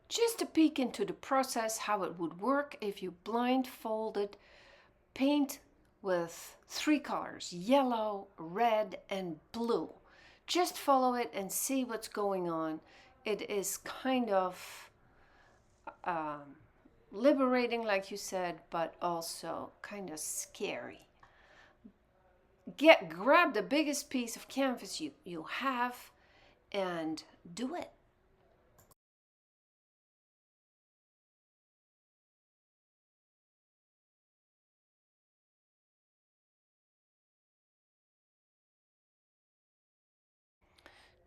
Just a peek into the process, how it would work if you blindfolded paint with 3 colors, yellow, red, and blue. Just follow it and see what's going on. It is kind of liberating, like you said, but also kind of scary. Grab the biggest piece of canvas you have and do it.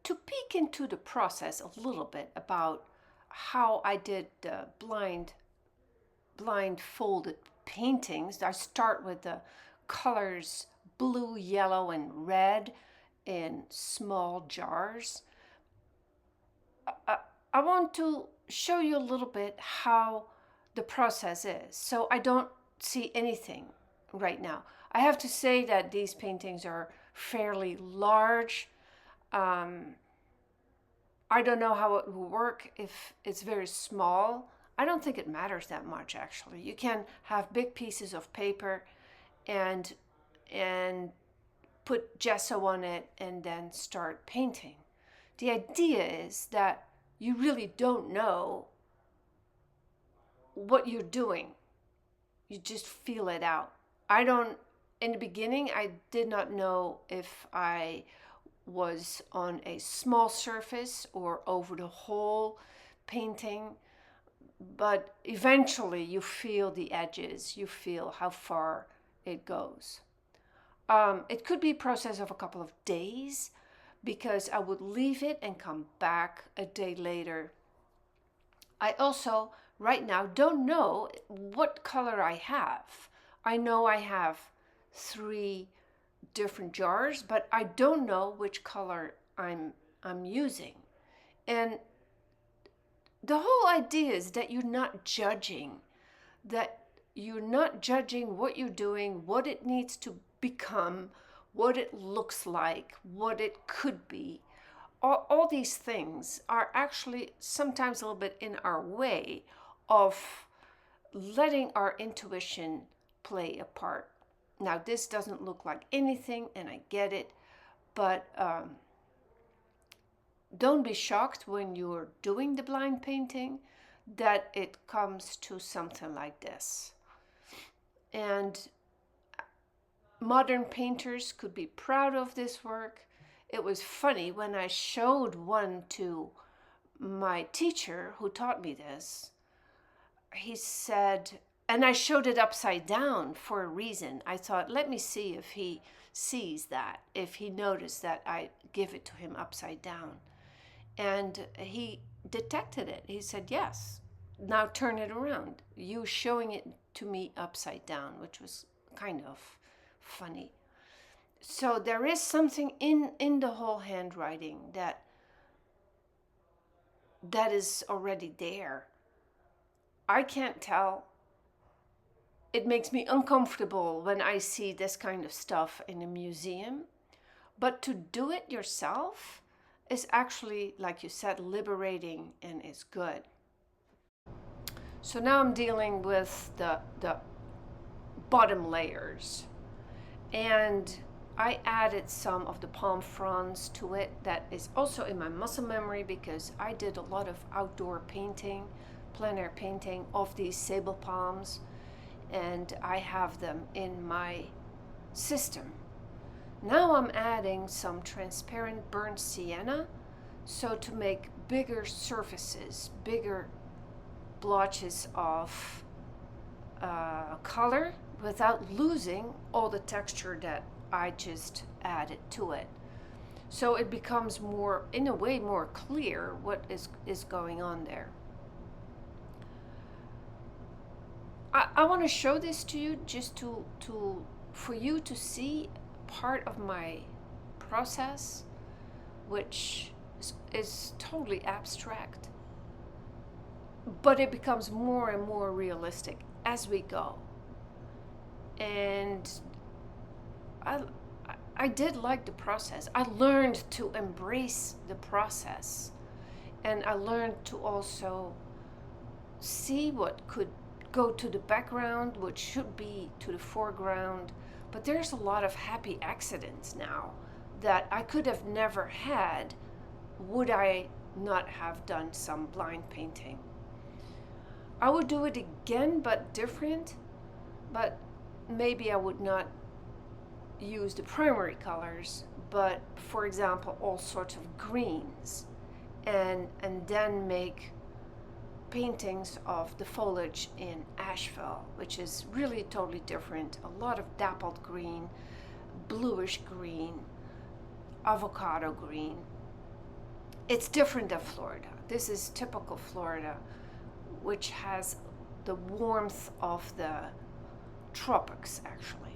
To peek into the process a little bit about how I did the blindfolded paintings, I start with the colors blue, yellow, and red in small jars. I want to show you a little bit how the process is. So I don't see anything right now. I have to say that these paintings are fairly large. I don't know how it will work if it's very small. I don't think it matters that much, actually. You can have big pieces of paper and put gesso on it and then start painting. The idea is that you really don't know what you're doing. You just feel it out. In the beginning, I did not know if I was on a small surface or over the whole painting, but eventually you feel the edges, you feel how far it goes. It could be a process of a couple of days because I would leave it and come back a day later. I also, right now, don't know what color I have. I know I have 3 different jars, but I don't know which color I'm using. And the whole idea is that you're not judging, what you're doing, what it needs to become, what it looks like, what it could be. All these things are actually sometimes a little bit in our way of letting our intuition play a part. Now, this doesn't look like anything, and I get it, but don't be shocked when you're doing the blind painting that it comes to something like this. And modern painters could be proud of this work. It was funny when I showed one to my teacher who taught me this. He said, and I showed it upside down for a reason. I thought, let me see if he sees that, if he noticed that I give it to him upside down. And he detected it. He said, yes, now turn it around. You showing it to me upside down, which was kind of funny. So there is something in the whole handwriting that is already there. I can't tell. It makes me uncomfortable when I see this kind of stuff in a museum. But to do it yourself is actually, like you said, liberating and is good. So now I'm dealing with the bottom layers. And I added some of the palm fronds to it. That is also in my muscle memory because I did a lot of outdoor painting, plein air painting of these sable palms. And I have them in my system. Now I'm adding some transparent burnt sienna, so to make bigger surfaces, bigger blotches of color without losing all the texture that I just added to it. So it becomes more, in a way, more clear what is going on there. I want to show this to you just for you to see part of my process, which is totally abstract, but it becomes more and more realistic as we go. And I did like the process. I learned to embrace the process, and I learned to also see what could go to the background, what should be to the foreground. But there's a lot of happy accidents now that I could have never had would I not have done some blind painting. I would do it again, but different. But maybe I would not use the primary colors, but for example, all sorts of greens, and then make paintings of the foliage in Asheville, which is really totally different. A lot of dappled green, bluish green, avocado green. It's different than Florida. This is typical Florida, which has the warmth of the tropics, actually.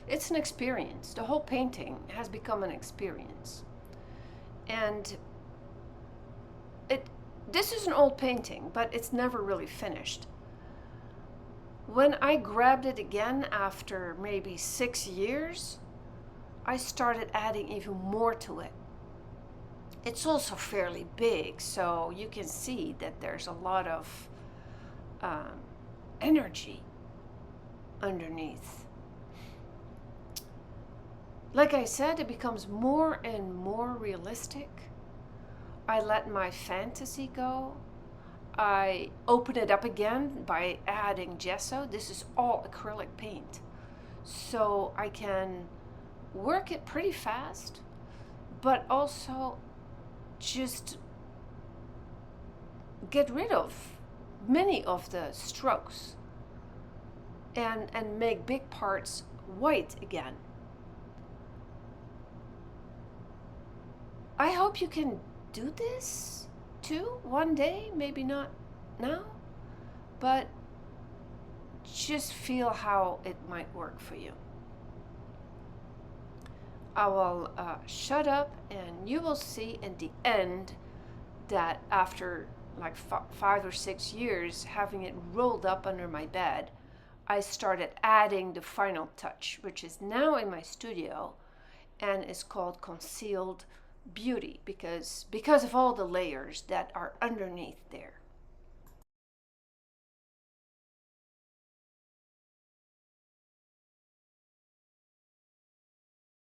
It's an experience. The whole painting has become an experience. And it this is an old painting, but it's never really finished. When I grabbed it again after maybe 6 years, I started adding even more to it. It's also fairly big, so you can see that there's a lot of um, energy underneath. Like I said, it becomes more and more realistic. I let my fantasy go. I open it up again by adding gesso. This is all acrylic paint. So I can work it pretty fast, but also just get rid of many of the strokes and make big parts white again. I hope you can do this too one day, maybe not now, but just feel how it might work for you. I will shut up, and you will see in the end that after like 5 or 6 years having it rolled up under my bed, I started adding the final touch, which is now in my studio and is called concealed beauty because of all the layers that are underneath there.